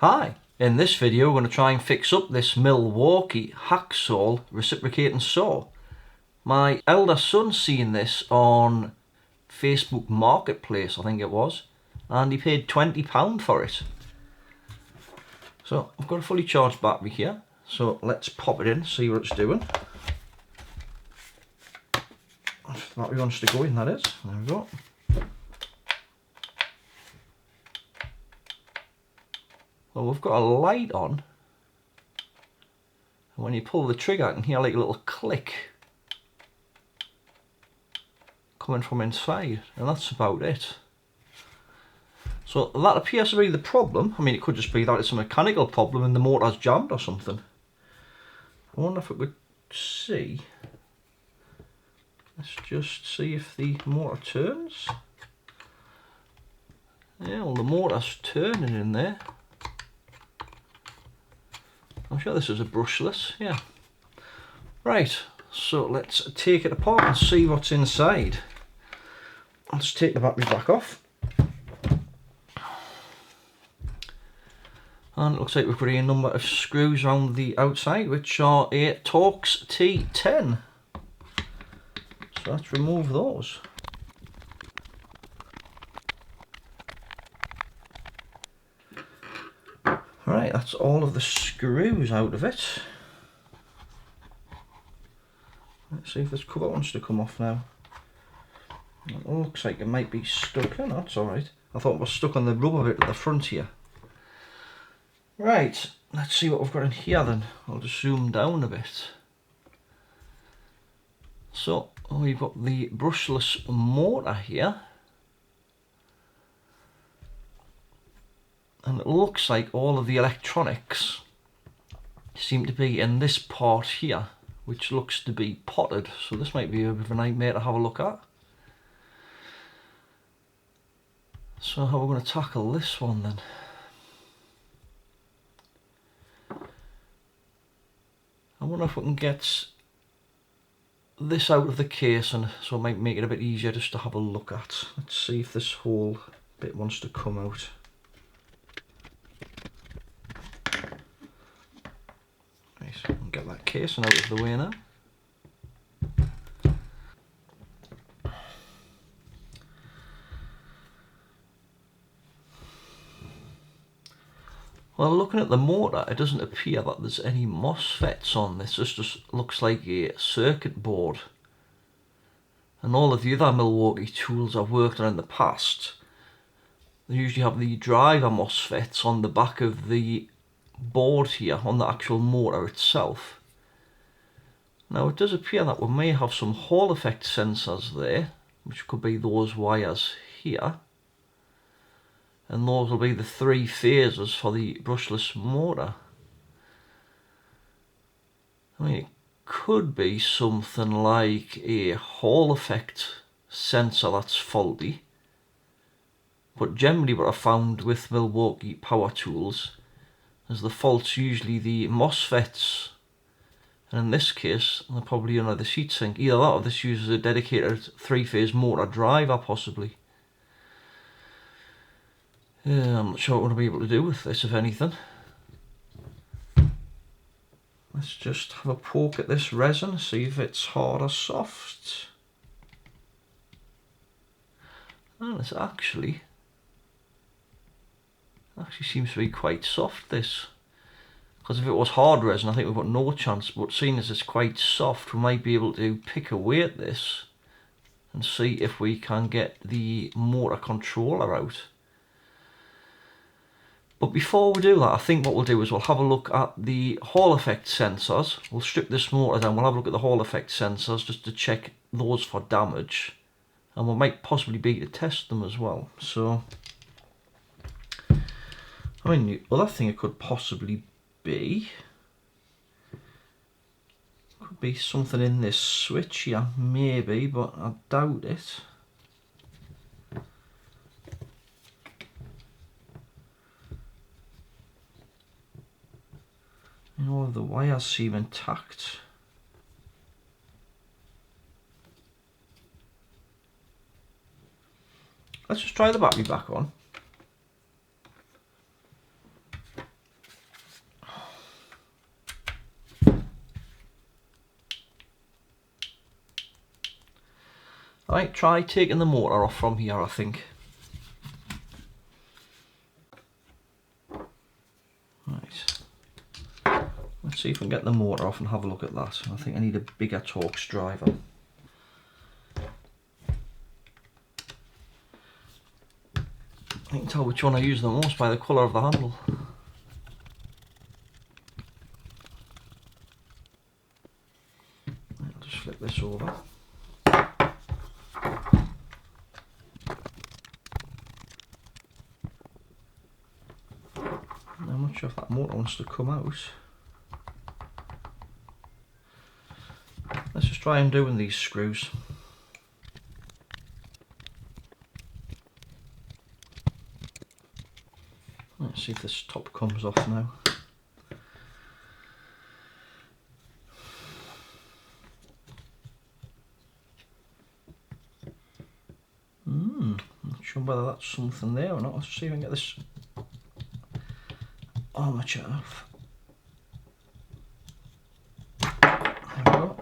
Hi, in this video we're going to try and fix up this Milwaukee Hackzall reciprocating saw. My elder son's seen this on Facebook Marketplace, I think it was, and he paid £20 for it. So I've got a fully charged battery here, so let's pop it in, see what it's doing. If the battery wants to go in, that is. There we go. Well, we've got a light on, and when you pull the trigger you can hear like a little click coming from inside, and that's about it. So that appears to be the problem. I mean, it could just be that it's a mechanical problem and the motor's jammed or something. I wonder if we could see. Let's just see if the motor turns. Yeah, well, the motor's turning in there. I'm sure this is a brushless, yeah. Right, so let's take it apart and see what's inside. Let's take the battery back off. And it looks like we've got a number of screws around the outside, which are a Torx T10. So let's remove those. Right, that's all of the screws out of it. Let's see if this cover wants to come off now. It looks like it might be stuck. Oh, no, that's alright. I thought it was stuck on the rubber bit at the front here. Right, let's see what we've got in here then. I'll just zoom down a bit. So, we've got the brushless motor here. And it looks like all of the electronics seem to be in this part here, which looks to be potted. So this might be a bit of a nightmare to have a look at. So how are we going to tackle this one then? I wonder if we can get this out of the case, and so it might make it a bit easier just to have a look at. Let's see if this whole bit wants to come out. Right, so we can get that casing out of the way now. Well, looking at the motor, it doesn't appear that there's any MOSFETs on this. This just looks like a circuit board. And all of the other Milwaukee tools I've worked on in the past, they usually have the driver MOSFETs on the back of the board here, on the actual motor itself. Now it does appear that we may have some Hall effect sensors there, which could be those wires here. And those will be the 3 phases for the brushless motor. I mean, it could be something like a Hall effect sensor that's faulty. But generally what I've found with Milwaukee power tools is the fault's usually the MOSFETs. And in this case, they're probably under the heatsink. Either that or this uses a dedicated 3-phase motor driver possibly. I'm not sure what we're going to be able to do with this, if anything. Let's just have a poke at this resin, see if it's hard or soft. And it's actually seems to be quite soft, this. Because if it was hard resin, I think we've got no chance, but seeing as it's quite soft, we might be able to pick away at this and see if we can get the motor controller out. But before we do that, I think what we'll do is we'll have a look at the Hall effect sensors. We'll strip this motor down, we'll have a look at the Hall effect sensors just to check those for damage. And we might possibly be able to test them as well. So, I mean, the other thing it could possibly be, could be something in this switch here, maybe, but I doubt it. All of the wires seem intact. Let's just try the battery back on. Right, try taking the motor off from here, I think. Right. Let's see if we can get the motor off and have a look at that. I think I need a bigger Torx driver. I can tell which one I use the most by the colour of the handle. I'll just flip this over. I'm not sure if that motor wants to come out. Let's just try and doing these screws. Let's see if this top comes off now. Not sure whether that's something there or not. Let's see if I can get this armature off. There we go.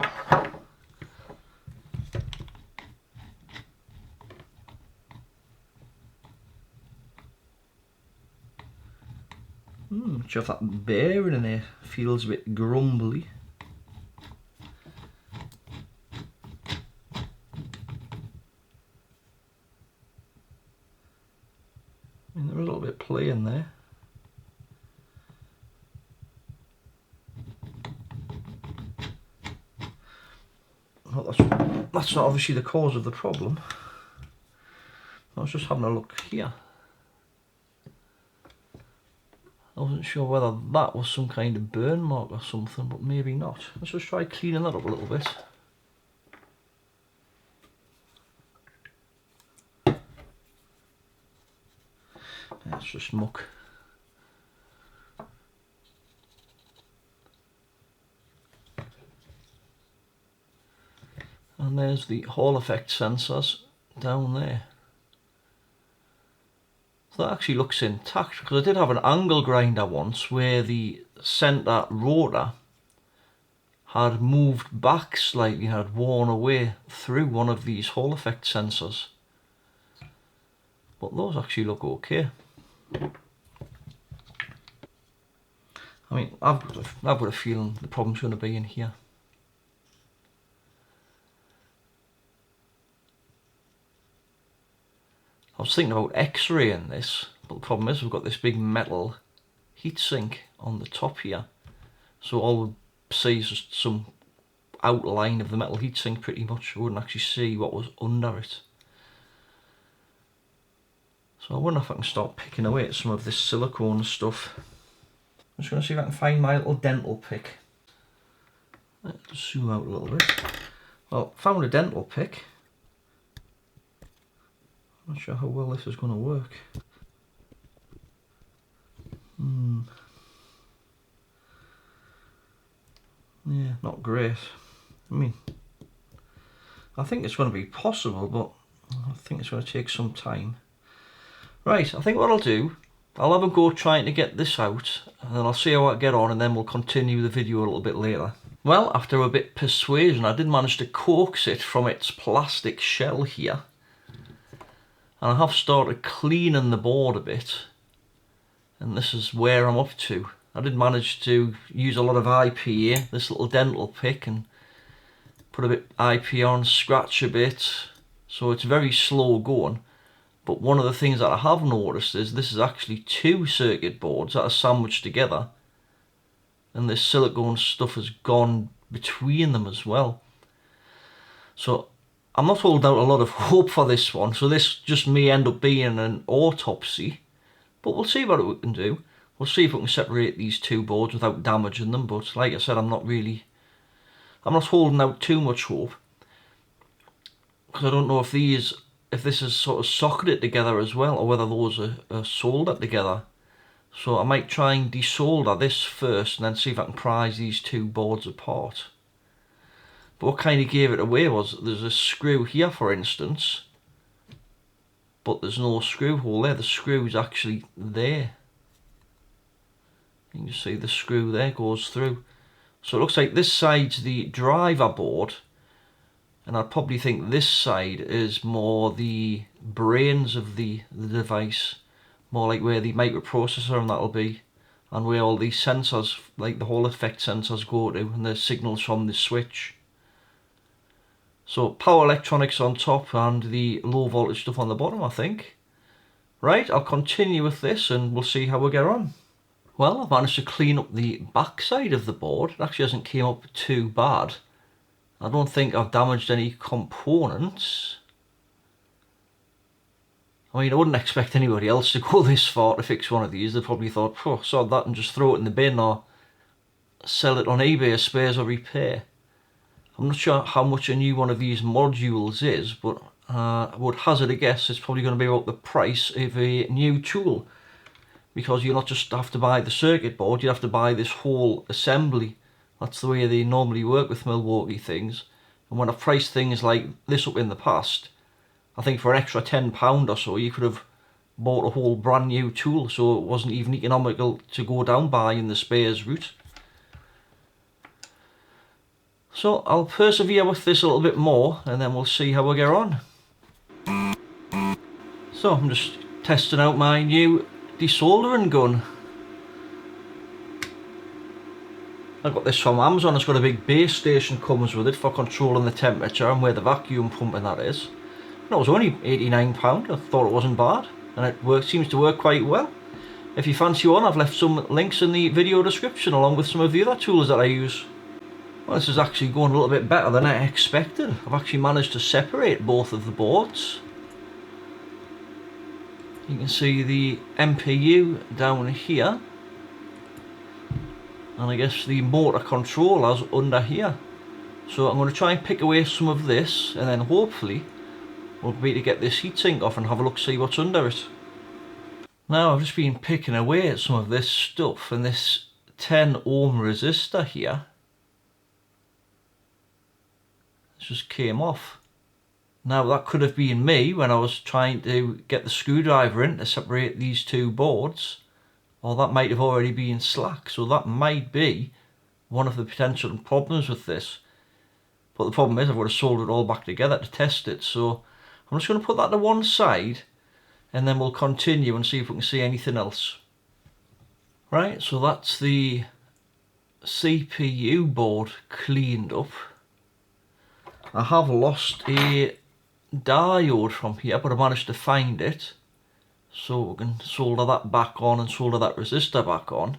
Not sure if that bearing in there feels a bit grumbly. I mean, there was a little bit of play in there. Well, that's not obviously the cause of the problem. I was just having a look here. I wasn't sure whether that was some kind of burn mark or something, but maybe not. Let's just try cleaning that up a little bit. It's just muck. And there's the Hall effect sensors down there. So that actually looks intact, because I did have an angle grinder once where the centre rotor had moved back slightly, had worn away through one of these Hall effect sensors. But those actually look okay. I mean, I've got a feeling the problem's going to be in here. I was thinking about x-raying this, but the problem is we've got this big metal heatsink on the top here. So all we see is just some outline of the metal heatsink pretty much. We wouldn't actually see what was under it. So I wonder if I can start picking away at some of this silicone stuff. I'm just going to see if I can find my little dental pick. Let's zoom out a little bit. Well, found a dental pick. Not sure how well this is going to work. Yeah, not great. I mean, I think it's going to be possible, but I think it's going to take some time. Right, I think what I'll do, I'll have a go trying to get this out, and then I'll see how I get on, and then we'll continue the video a little bit later. Well, after a bit of persuasion, I did manage to coax it from its plastic shell here. And I have started cleaning the board a bit, and this is where I'm up to. I did manage to use a lot of IPA, this little dental pick, and put a bit IPA on, scratch a bit, so it's very slow going. But one of the things that I have noticed is this is actually two circuit boards that are sandwiched together, and this silicone stuff has gone between them as well. So I'm not holding out a lot of hope for this one, so this just may end up being an autopsy, but we'll see what we can do. We'll see if we can separate these two boards without damaging them, but like I said, I'm not holding out too much hope, because I don't know if this is sort of socketed together as well, or whether those are soldered together. So I might try and desolder this first, and then see if I can prise these two boards apart. But what kind of gave it away was there's a screw here, for instance, but there's no screw hole there. The screw's actually there. You can just see the screw there goes through. So it looks like this side's the driver board, and I'd probably think this side is more the brains of the device, more like where the microprocessor and that'll be, and where all these sensors, like the Hall effect sensors, go to, and the signals from the switch. So power electronics on top and the low voltage stuff on the bottom, I think. Right, I'll continue with this and we'll see how we get on. Well, I've managed to clean up the back side of the board. It actually hasn't came up too bad. I don't think I've damaged any components. I mean, I wouldn't expect anybody else to go this far to fix one of these. They probably thought, oh, sod that and just throw it in the bin or sell it on eBay as spares or repair. I'm not sure how much a new one of these modules is, but I would hazard a guess it's probably going to be about the price of a new tool. Because you not just have to buy the circuit board, you have to buy this whole assembly. That's the way they normally work with Milwaukee things. And when I've priced things like this up in the past, I think for an extra £10 or so, you could have bought a whole brand new tool, so it wasn't even economical to go down buying the spares route. So I'll persevere with this a little bit more, and then we'll see how we get on. So I'm just testing out my new de-soldering gun. I got this from Amazon. It's got a big base station comes with it for controlling the temperature and where the vacuum pumping that is. And it was only £89. I thought it wasn't bad, and it seems to work quite well. If you fancy one, I've left some links in the video description along with some of the other tools that I use. Well, this is actually going a little bit better than I expected. I've actually managed to separate both of the boards. You can see the MPU down here, and I guess the motor controllers under here. So I'm going to try and pick away some of this, and then hopefully we'll be able to get this heatsink off and have a look, see what's under it. Now I've just been picking away at some of this stuff, and this 10 ohm resistor here, it just came off. Now that could have been me when I was trying to get the screwdriver in to separate these two boards, or that might have already been slack, so that might be one of the potential problems with this. But the problem is I've got to solder it all back together to test it, so I'm just going to put that to one side and then we'll continue and see if we can see anything else. Right, so that's the CPU board cleaned up. I have lost a diode from here, but I managed to find it, so we can solder that back on and solder that resistor back on.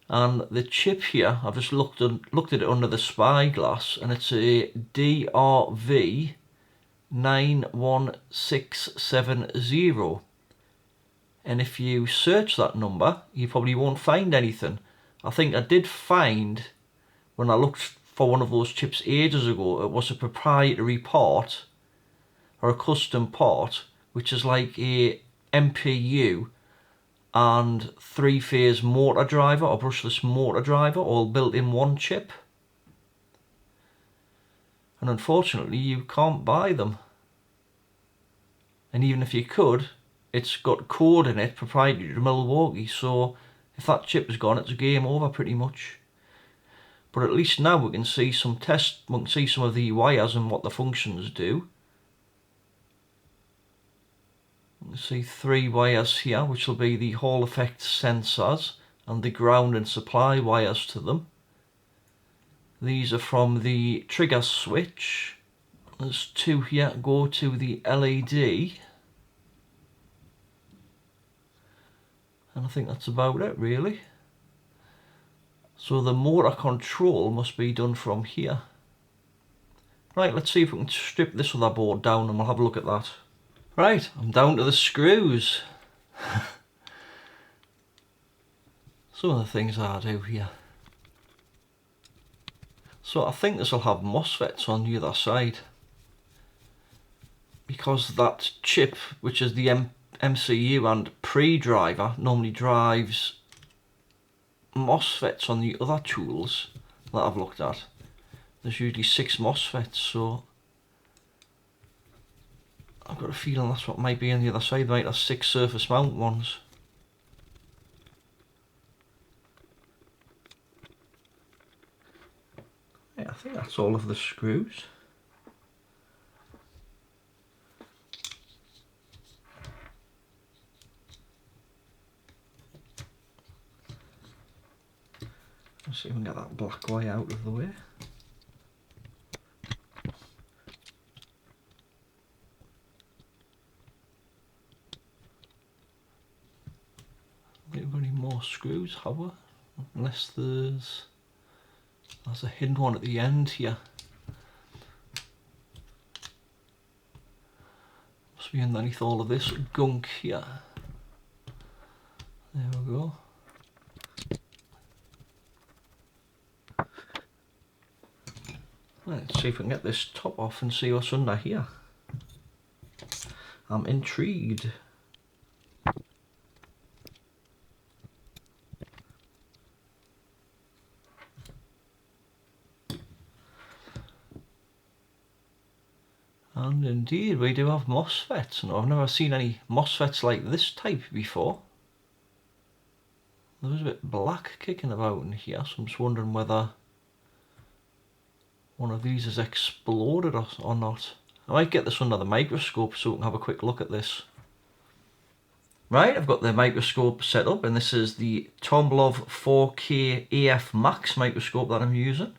And the chip here, I've just looked at it under the spyglass, and it's a DRV91670, and if you search that number you probably won't find anything. I think I did find, when I looked for one of those chips ages ago, it was a proprietary part or a custom part, which is like a MPU and 3-phase motor driver or brushless motor driver all built in one chip. And unfortunately you can't buy them. And even if you could, it's got code in it proprietary to Milwaukee, so if that chip is gone, it's game over pretty much. But at least now we can see some we can see some of the wires and what the functions do. You can see 3 wires here, which will be the Hall effect sensors and the ground and supply wires to them. These are from the trigger switch. There's 2 here go to the LED. And I think that's about it really. So the motor control must be done from here. Right, let's see if we can strip this other board down and we'll have a look at that. Right, I'm down to the screws. Some of the things I do here. So I think this will have MOSFETs on the other side, because that chip, which is the MCU and pre-driver, normally drives MOSFETs on the other tools that I've looked at. There's usually 6 MOSFETs, so I've got a feeling that's what might be on the other side. They might have 6 surface mount ones. Yeah, I think that's all of the screws. Let's see if we can get that black wire out of the way. We've got any more screws, have we? Unless there's a hidden one at the end here. Must be underneath all of this gunk here. There we go. Let's see if we can get this top off and see what's under here. I'm intrigued. And indeed, we do have MOSFETs, and I've never seen any MOSFETs like this type before. There was a bit black kicking about in here, so I'm just wondering whether one of these has exploded or not. I might get this under the microscope so we can have a quick look at this. Right, I've got the microscope set up, and this is the TOMLOV 4K-AF Max microscope that I'm using.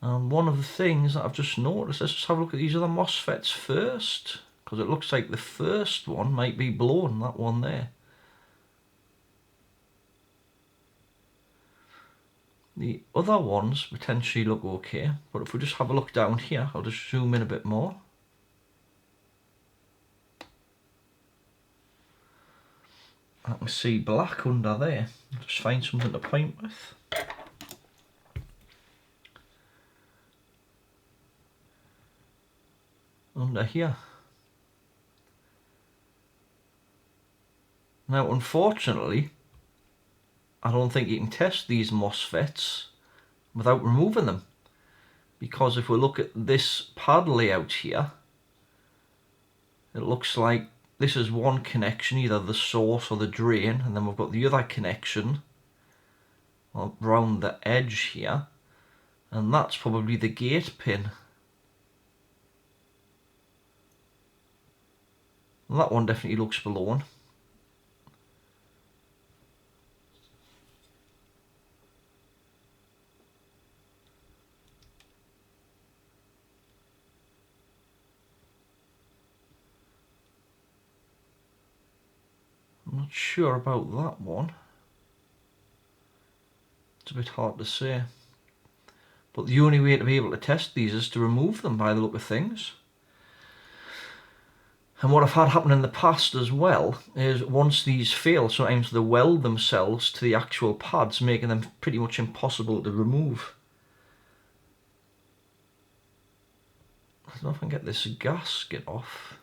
And one of the things that I've just noticed, let's just have a look at these other MOSFETs first, because it looks like the first one might be blown, that one there. The other ones potentially look okay, but if we just have a look down here, I'll just zoom in a bit more. I can see black under there. Just find something to point with. Under here. Now, unfortunately, I don't think you can test these MOSFETs without removing them, because if we look at this pad layout here, it looks like this is one connection, either the source or the drain, and then we've got the other connection around the edge here, and that's probably the gate pin. And that one definitely looks blown. I'm not sure about that one. It's a bit hard to say. But the only way to be able to test these is to remove them by the look of things. And what I've had happen in the past as well is once these fail, sometimes they weld themselves to the actual pads, making them pretty much impossible to remove. I don't know if I can get this gasket off.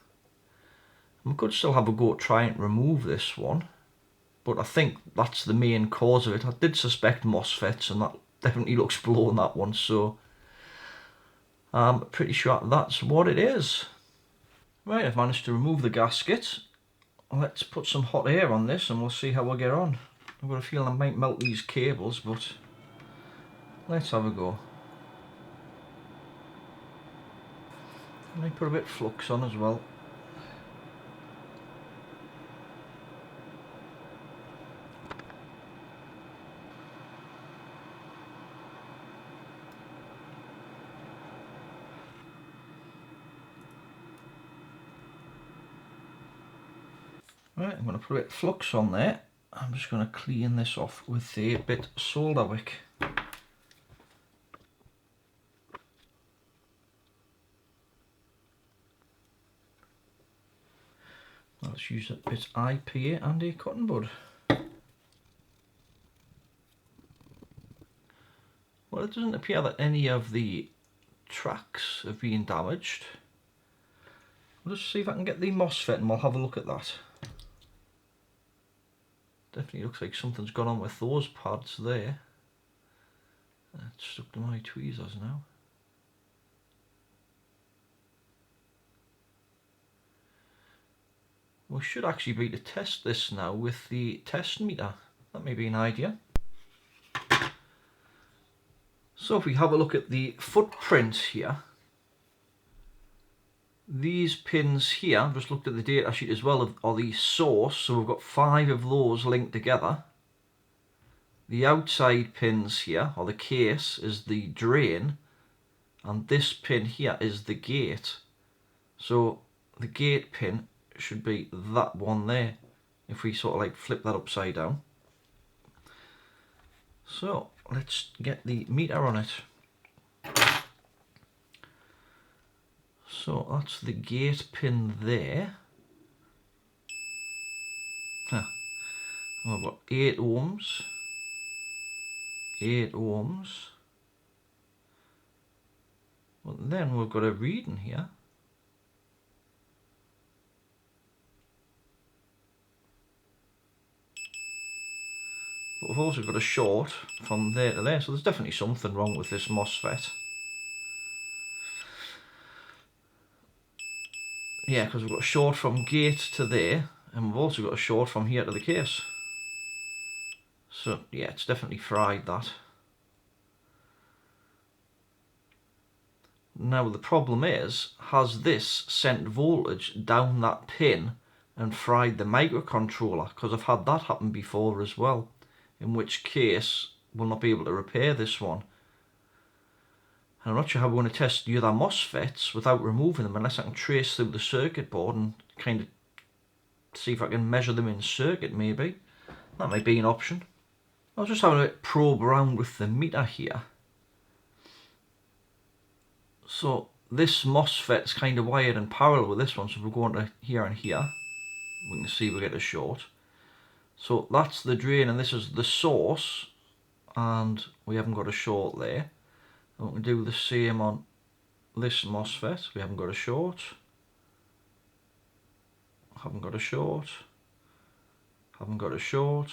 I could still have a go at trying to remove this one, but I think that's the main cause of it. I did suspect MOSFETs, and that definitely looks blown, that one, so I'm pretty sure that's what it is. Right, I've managed to remove the gasket. Let's put some hot air on this and we'll see how we get on. I've got a feeling I might melt these cables, but let's have a go. I might put a bit of flux on as well. Right, I'm going to put a bit of flux on there. I'm just going to clean this off with a bit of solder wick. Let's use a bit of IPA and a cotton bud. Well, it doesn't appear that any of the tracks have been damaged. I'll just see if I can get the MOSFET and we'll have a look at that. Definitely looks like something's gone on with those pads there. It's stuck to my tweezers now. We should actually be able to test this now with the test meter. That may be an idea. So if we have a look at the footprint here, these pins here, I've just looked at the data sheet as well, are the source, so we've got 5 of those linked together. The outside pins here, or the case, is the drain, and this pin here is the gate. So the gate pin should be that one there, if we sort of like flip that upside down. So let's get the meter on it. So that's the gate pin there. We've got 8 ohms. 8 ohms. But then we've got a reading here. But we've also got a short from there to there, so there's definitely something wrong with this MOSFET. Yeah, because we've got a short from gate to there, and we've also got a short from here to the case. So yeah, it's definitely fried, that. Now the problem is, has this sent voltage down that pin and fried the microcontroller? Because I've had that happen before as well, in which case we'll not be able to repair this one. And I'm not sure how we're going to test the other MOSFETs without removing them, unless I can trace through the circuit board and kind of see if I can measure them in circuit maybe. That might be an option. I was just having a probe around with the meter here. So this MOSFET is kind of wired in parallel with this one, so if we go into here and here, we can see we get a short. So that's the drain and this is the source, and we haven't got a short there. And we can do the same on this MOSFET, we haven't got a short. Haven't got a short. Haven't got a short.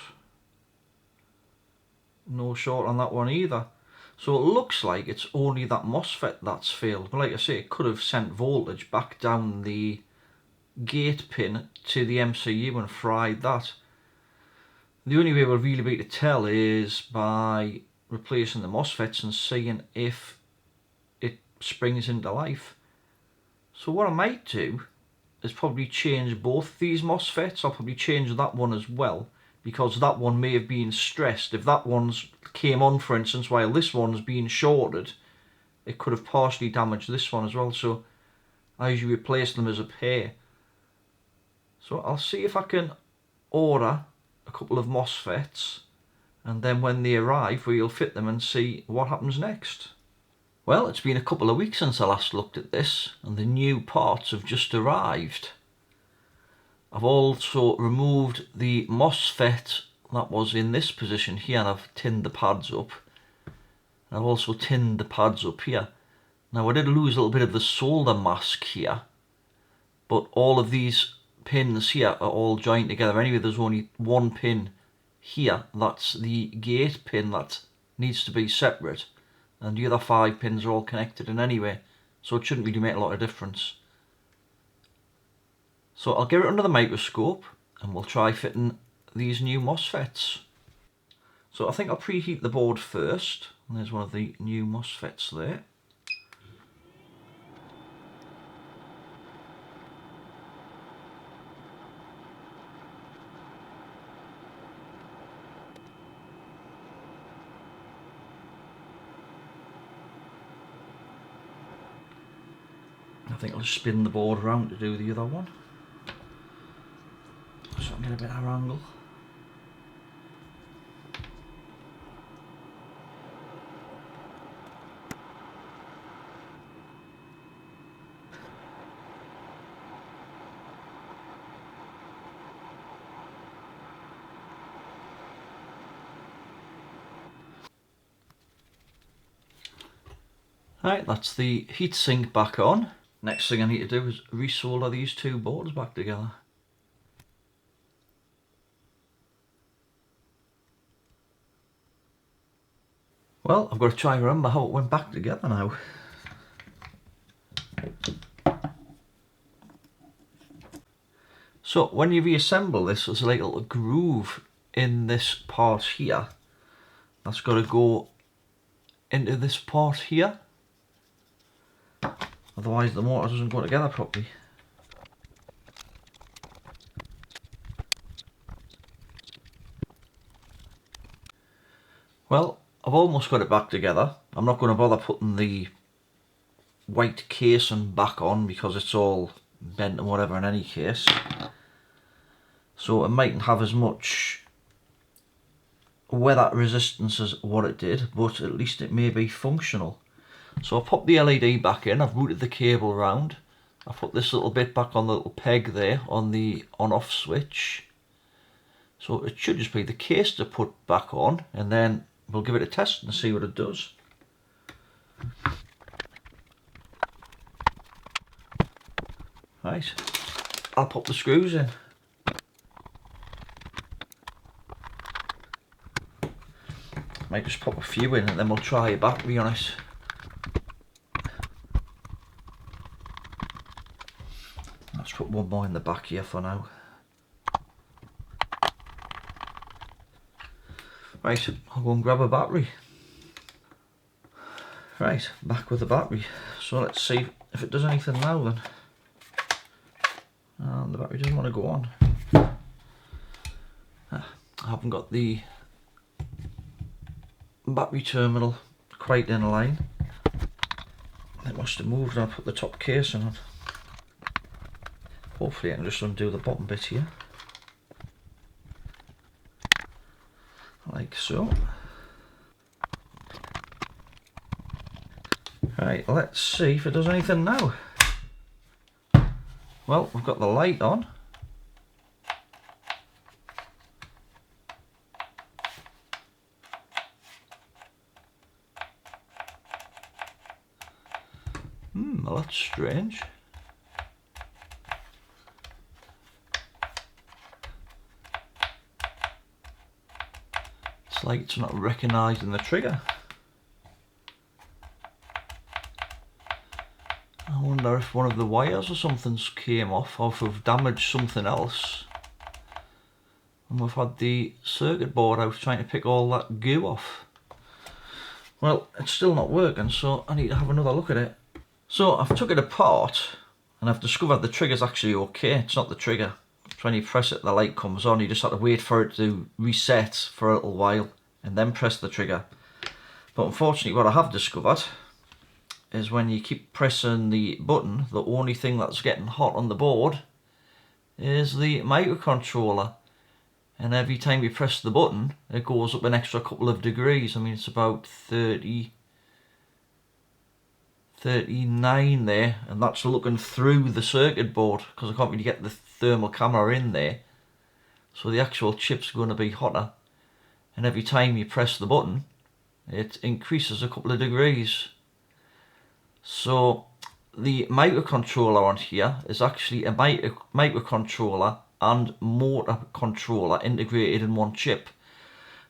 No short on that one either. So it looks like it's only that MOSFET that's failed. But like I say, it could have sent voltage back down the gate pin to the MCU and fried that. The only way we'll really be able to tell is by replacing the MOSFETs and seeing if it springs into life. So what I might do is probably change both these MOSFETs. I'll probably change that one as well, because that one may have been stressed. If that one's came on, for instance, while this one's being shorted, it could have partially damaged this one as well. So I usually replace them as a pair. So I'll see if I can order a couple of MOSFETs, and then when they arrive we'll fit them and see what happens next. Well, it's been a couple of weeks since I last looked at this, and the new parts have just arrived. I've also removed the MOSFET that was in this position here, and I've tinned the pads up. I've also tinned the pads up here. Now I did lose a little bit of the solder mask here, but all of these pins here are all joined together anyway. There's only one pin here, that's the gate pin, that needs to be separate, and the other 5 pins are all connected in anyway, so it shouldn't really make a lot of difference. So I'll get it under the microscope and we'll try fitting these new MOSFETs. So I think I'll preheat the board first, and there's one of the new MOSFETs there. I think I'll just spin the board around to do the other one, so I can get a better angle. Right, that's the heatsink back on. Next thing I need to do is resolder these 2 boards back together. Well, I've got to try and remember how it went back together now. So when you reassemble this, there's like a little groove in this part here that's got to go into this part here. Otherwise the motor doesn't go together properly. Well, I've almost got it back together. I'm not going to bother putting the white casing back on because it's all bent and whatever in any case. So it mightn't have as much weather resistance as what it did, but at least it may be functional. So I popped the LED back in, I've routed the cable around, I put this little bit back on the little peg there on the on-off switch. So it should just be the case to put back on, and then we'll give it a test and see what it does. Right, I'll pop the screws in. Might just pop a few in and then we'll try a battery on it. Let's put one more in the back here for now. Right, I'll go and grab a battery. Right, back with the battery. So let's see if it does anything now then. And the battery doesn't want to go on. I haven't got the battery terminal quite in line. It must have moved and I put the top casing on. Hopefully I can just undo the bottom bit here. Like so. Right, let's see if it does anything now. Well, we've got the light on. Well, that's strange. It's like it's not recognising the trigger. I wonder if one of the wires or something's came off, or if we've damaged something else. And we've had the circuit board out trying to pick all that goo off. Well, it's still not working, so I need to have another look at it. So I've took it apart and I've discovered the trigger's actually okay. It's not the trigger. So when you press it, the light comes on. You just have to wait for it to reset for a little while and then press the trigger. But unfortunately what I have discovered is when you keep pressing the button, the only thing that's getting hot on the board is the microcontroller. And every time you press the button, it goes up an extra couple of degrees. I mean, it's about 39 there, and that's looking through the circuit board because I can't really get the thermal camera in there. So the actual chip's going to be hotter. And every time you press the button, it increases a couple of degrees. So the microcontroller on here is actually a microcontroller and motor controller integrated in one chip.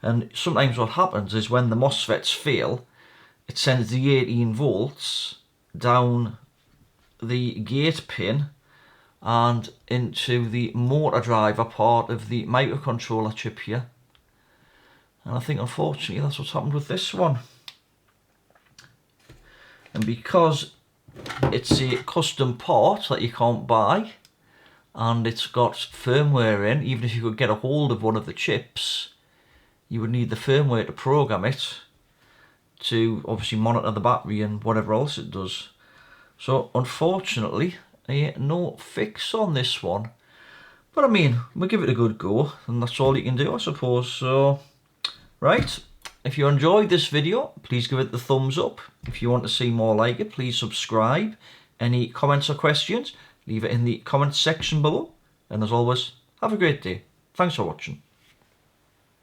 And sometimes what happens is when the MOSFETs fail, it sends the 18 volts down the gate pin and into the motor driver part of the microcontroller chip here. And I think unfortunately that's what's happened with this one. And because it's a custom part that you can't buy, and it's got firmware in, even if you could get a hold of one of the chips, you would need the firmware to program it to obviously monitor the battery and whatever else it does. So unfortunately, no fix on this one. But I mean, we'll give it a good go, and that's all you can do, I suppose. So, right, if you enjoyed this video, please give it the thumbs up. If you want to see more like it, please subscribe. Any comments or questions, leave it in the comments section below. And as always, have a great day. Thanks for watching.